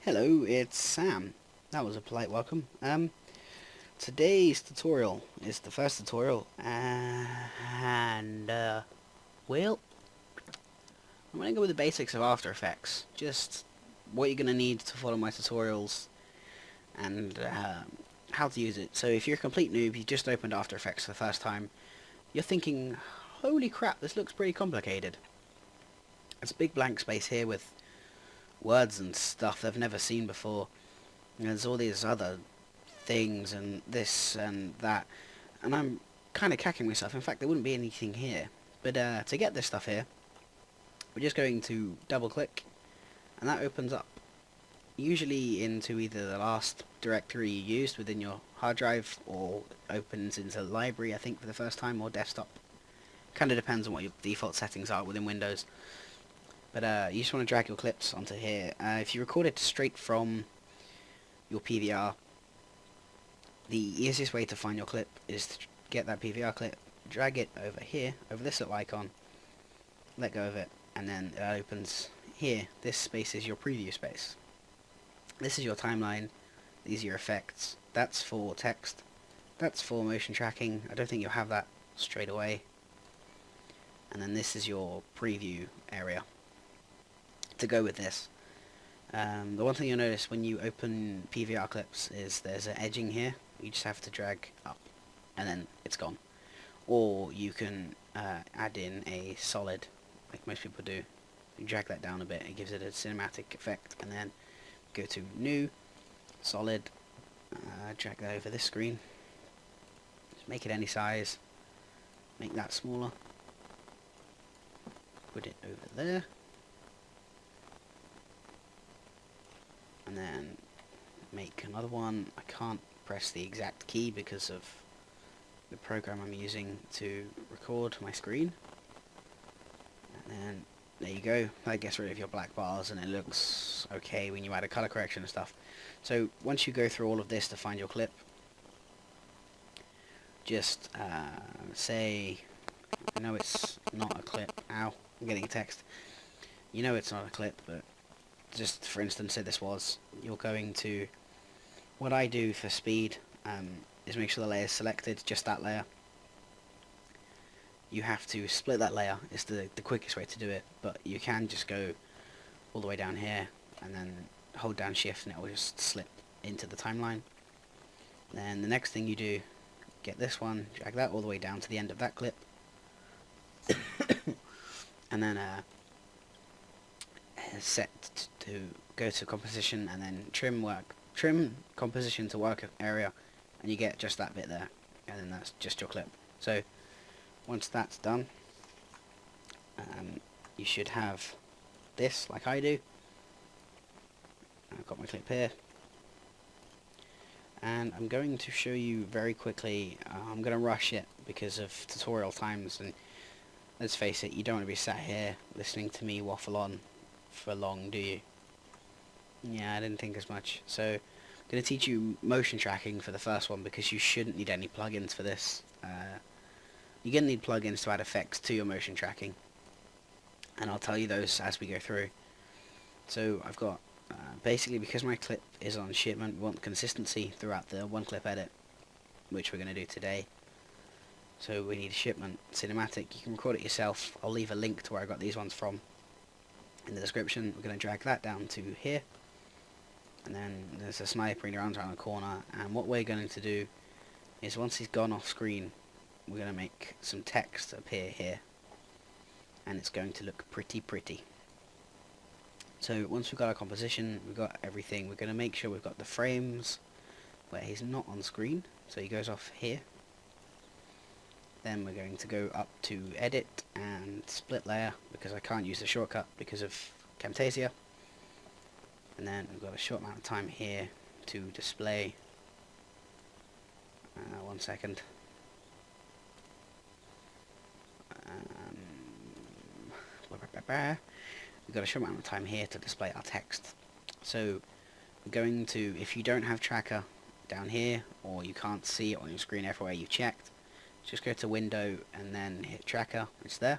Hello, it's Sam. That was a polite welcome. Today's tutorial is the first tutorial, and well, I'm gonna go with the basics of After Effects. Just what you're gonna need to follow my tutorials, and how to use it. So if you're a complete noob, you just opened After Effects for the first time, you're thinking, holy crap, this looks pretty complicated. There's a big blank space here with words and stuff they've never seen before. And there's all these other things and this and that, and I'm kind of cacking myself. In fact, there wouldn't be anything here, but to get this stuff here, we're just going to double click, and that opens up usually into either the last directory you used within your hard drive, or opens into the library, I think, for the first time, or desktop. Kind of depends on what your default settings are within Windows. But you just want to drag your clips onto here. If you record it straight from your PVR, the easiest way to find your clip is to get that PVR clip, drag it over here, over this little icon, let go of it, and then it opens here. This space is your preview space. This is your timeline, these are your effects, that's for text, that's for motion tracking. I don't think you'll have that straight away. And then this is your preview area to go with this. The one thing you'll notice when you open PVR clips is there's an edging here. You just have to drag up and then it's gone. Or you can add in a solid, like most people do. You drag that down a bit, it gives it a cinematic effect, and then go to new, solid, drag that over this screen. Just make it any size, make that smaller, put it over there, and then make another one. I can't press the exact key because of the program I'm using to record my screen. And then there you go, that gets rid of your black bars, and it looks okay when you add a color correction and stuff. So once you go through all of this to find your clip, just say, I know it's not a clip, ow, I'm getting a text, you know it's not a clip, but just for instance, say this was, you're going to, what I do for speed is make sure the layer is selected, just that layer. You have to split that layer, it's the quickest way to do it, but you can just go all the way down here and then hold down shift and it will just slip into the timeline. Then the next thing you do, get this one, drag that all the way down to the end of that clip, and then set to go to composition, and then trim composition to work area, and you get just that bit there, and then that's just your clip. So once that's done, you should have this like I do. I've got my clip here, and I'm going to show you very quickly. I'm going to rush it because of tutorial times, and let's face it, you don't want to be sat here listening to me waffle on for long, do you? Yeah, I didn't think as much. So I'm going to teach you motion tracking for the first one, because you shouldn't need any plugins for this. You're going to need plugins to add effects to your motion tracking, and I'll tell you those as we go through. So I've got, basically because my clip is on shipment, we want consistency throughout the one clip edit, which we're going to do today. So we need a shipment cinematic. You can record it yourself. I'll leave a link to where I got these ones from in the description. We're going to drag that down to here, and then there's a sniper in around the corner, and what we're going to do is once he's gone off screen, we're going to make some text appear here, and it's going to look pretty. So once we've got our composition, we've got everything, we're going to make sure we've got the frames where he's not on screen, so he goes off here. Then we're going to go up to edit and split layer, because I can't use the shortcut because of Camtasia. And then we've got a short amount of time here to display. 1 second. We've got a short amount of time here to display our text. So we're going to, if you don't have tracker down here, or you can't see it on your screen everywhere you've checked, just go to window and then hit tracker, it's there.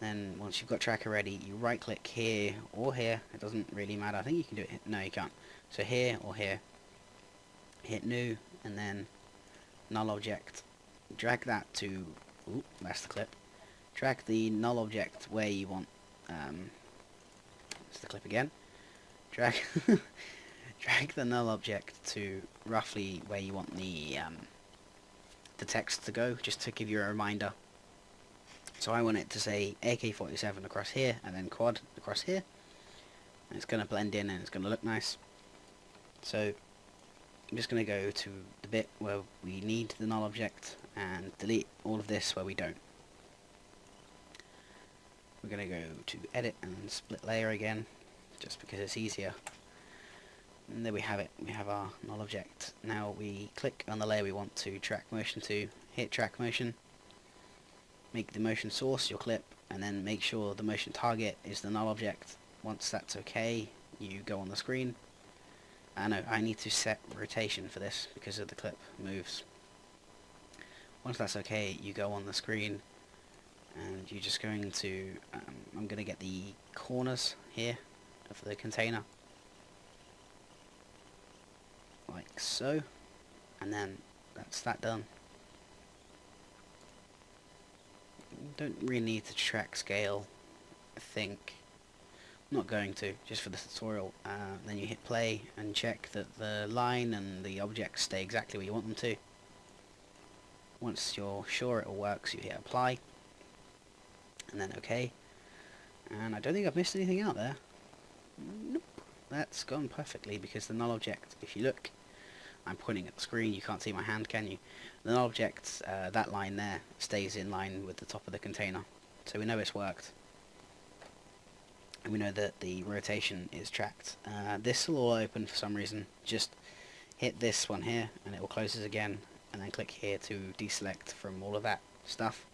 Then once you've got tracker ready, you right click here or here, it doesn't really matter. I think you can do it, no you can't. So here or here, hit new, and then null object, drag that to, ooh, that's the clip, drag the null object where you want, that's the clip again, drag, drag the null object to roughly where you want the text to go, just to give you a reminder. So I want it to say AK-47 across here, and then quad across here. And it's going to blend in and it's going to look nice. So I'm just going to go to the bit where we need the null object and delete all of this where we don't. We're going to go to edit and split layer again, just because it's easier. And there we have it, we have our null object. Now we click on the layer we want to track motion to, hit track motion, make the motion source your clip, and then make sure the motion target is the null object. Once that's okay, you go on the screen. No, I need to set rotation for this because of the clip moves. Once that's okay, you go on the screen and you're just going to, I'm going to get the corners here of the container, like so, and then that's that done. Don't really need to track scale, I think. I'm not going to, just for the tutorial. Then you hit play and check that the line and the objects stay exactly where you want them to. Once you're sure it all works, you hit apply, and then OK. And I don't think I've missed anything out there. Nope, that's gone perfectly, because the null object, if you look, I'm pointing at the screen, you can't see my hand, can you? The null object, that line there, stays in line with the top of the container. So we know it's worked. And we know that the rotation is tracked. This will all open for some reason. Just hit this one here and it will close it again, and then click here to deselect from all of that stuff.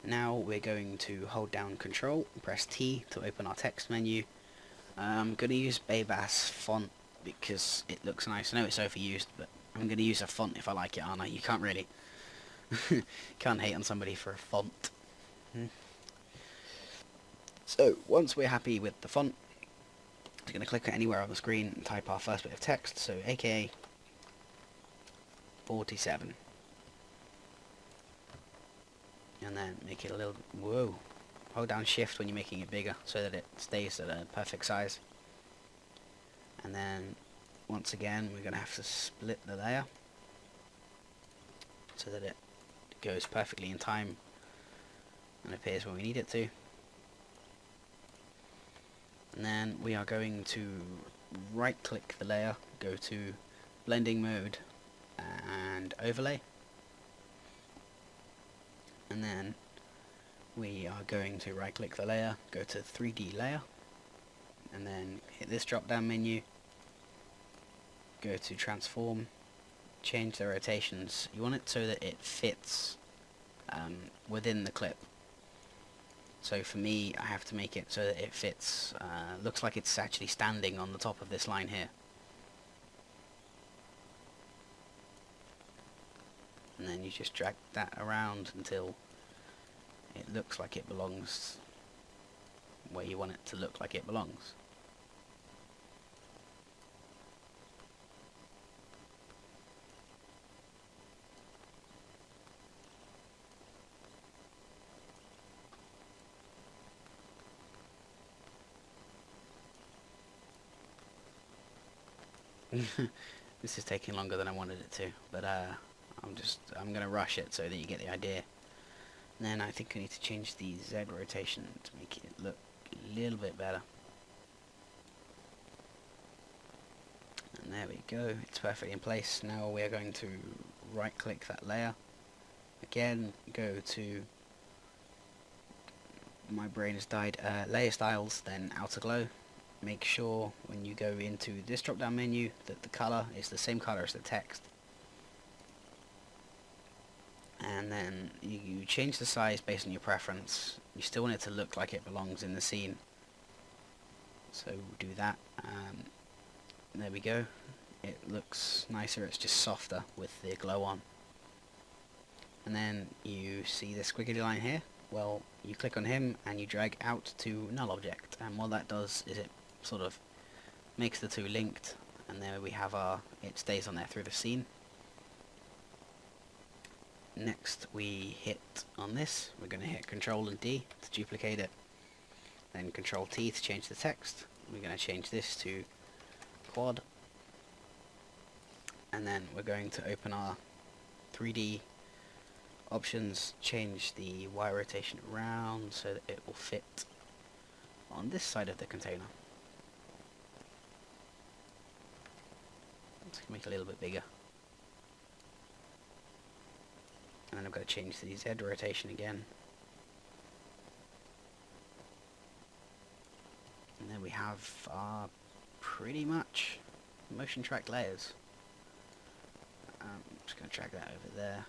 Now we're going to hold down Control, press T to open our text menu. I'm going to use Baybas font because it looks nice. I know it's overused, but I'm going to use a font if I like it, aren't I? You can't really can't hate on somebody for a font. So once we're happy with the font, we're going to click anywhere on the screen and type our first bit of text, so AK-47, and then make it a little, whoa, hold down shift when you're making it bigger so that it stays at a perfect size. And then once again we're going to have to split the layer so that it goes perfectly in time and appears when we need it to. And then we are going to right click the layer, go to blending mode and overlay, and then we are going to right click the layer, go to 3D layer, and then hit this drop down menu, go to transform, change the rotations. You want it so that it fits within the clip. So for me, I have to make it so that it fits, looks like it's actually standing on the top of this line here. And then you just drag that around until it looks like it belongs where you want it to look like it belongs. This is taking longer than I wanted it to, but I'm gonna rush it so that you get the idea. And then I think I need to change the Z rotation to make it look a little bit better. And there we go, it's perfectly in place. Now we are going to right click that layer, again go to, my brain has died, layer styles, then outer glow. Make sure when you go into this drop down menu that the color is the same color as the text, and then you change the size based on your preference. You still want it to look like it belongs in the scene, so do that. There we go, it looks nicer, it's just softer with the glow on. And then you see the squiggly line here, well, you click on him and you drag out to null object, and what that does is it sort of makes the two linked, and there we have our, it stays on there through the scene. Next we hit on this, we're going to hit Control and D to duplicate it, then Control T to change the text. We're going to change this to quad, and then we're going to open our 3D options, change the Y rotation around so that it will fit on this side of the container. Let's make it a little bit bigger. And then I've got to change the Z rotation again. And then we have our pretty much motion track layers. I'm just going to drag that over there.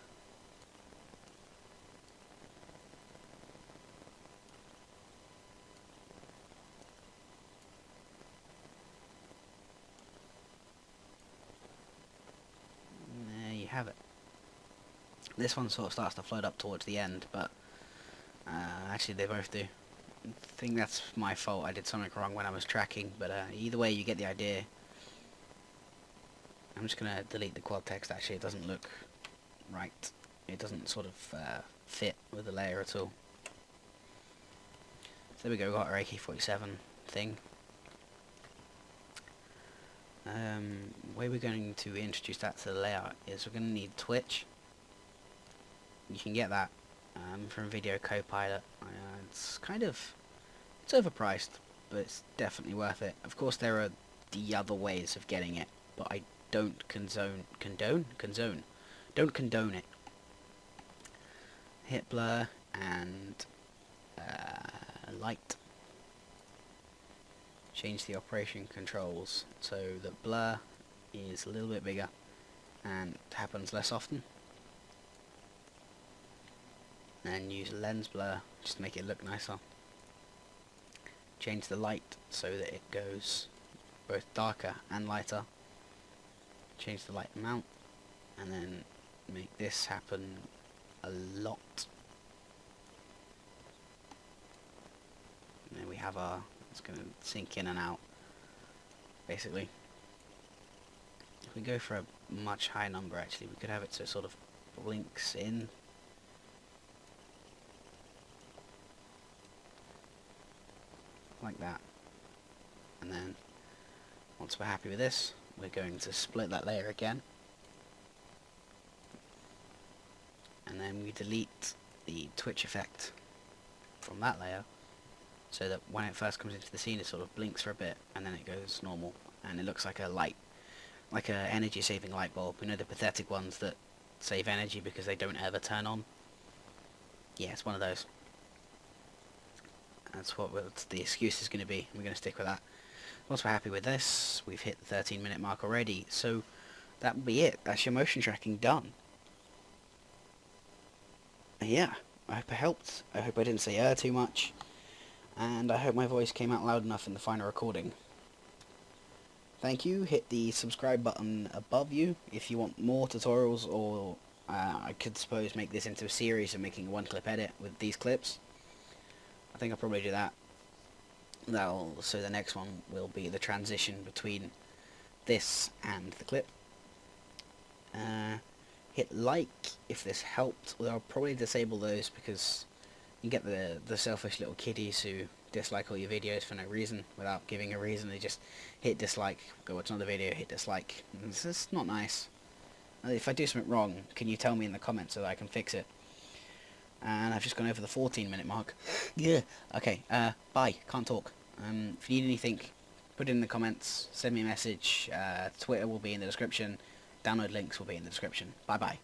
And there you have it. This one sort of starts to float up towards the end, but actually they both do. I think that's my fault, I did something wrong when I was tracking, but either way you get the idea. I'm just going to delete the quad text, actually it doesn't look right. It doesn't sort of fit with the layer at all. So there we go, we've got our AK-47 thing. The way we're going to introduce that to the layout is we're going to need Twitch. You can get that from Video Copilot. It's overpriced, but it's definitely worth it. Of course there are the other ways of getting it, but I don't condone it. Hit blur and light. Change the operation controls so that blur is a little bit bigger and happens less often. And use lens blur just to make it look nicer. Change the light so that it goes both darker and lighter. Change the light amount, and then make this happen a lot. And then we have our, it's going to sink in and out basically. If we go for a much higher number, actually we could have it so it sort of blinks in. Like that. And then once we're happy with this, we're going to split that layer again, and then we delete the twitch effect from that layer so that when it first comes into the scene it sort of blinks for a bit and then it goes normal and it looks like a light, like a energy saving light bulb. You know, the pathetic ones that save energy because they don't ever turn on? Yeah, it's one of those. That's what the excuse is going to be. We're going to stick with that. Once we're happy with this, we've hit the 13-minute mark already, so that will be it. That's your motion tracking done. Yeah, I hope it helped. I hope I didn't say too much, and I hope my voice came out loud enough in the final recording. Thank you. Hit the subscribe button above you if you want more tutorials, or I could suppose make this into a series of making a one-clip edit with these clips. I think I'll probably do that. So the next one will be the transition between this and the clip. Hit like if this helped, although I'll probably disable those because you get the selfish little kiddies who dislike all your videos for no reason, without giving a reason. They just hit dislike, go watch another video, hit dislike. It's just not nice. If I do something wrong, can you tell me in the comments so that I can fix it? And I've just gone over the 14-minute mark. Yeah. Okay, bye. Can't talk. If you need anything, put it in the comments, send me a message. Twitter will be in the description. Download links will be in the description. Bye-bye.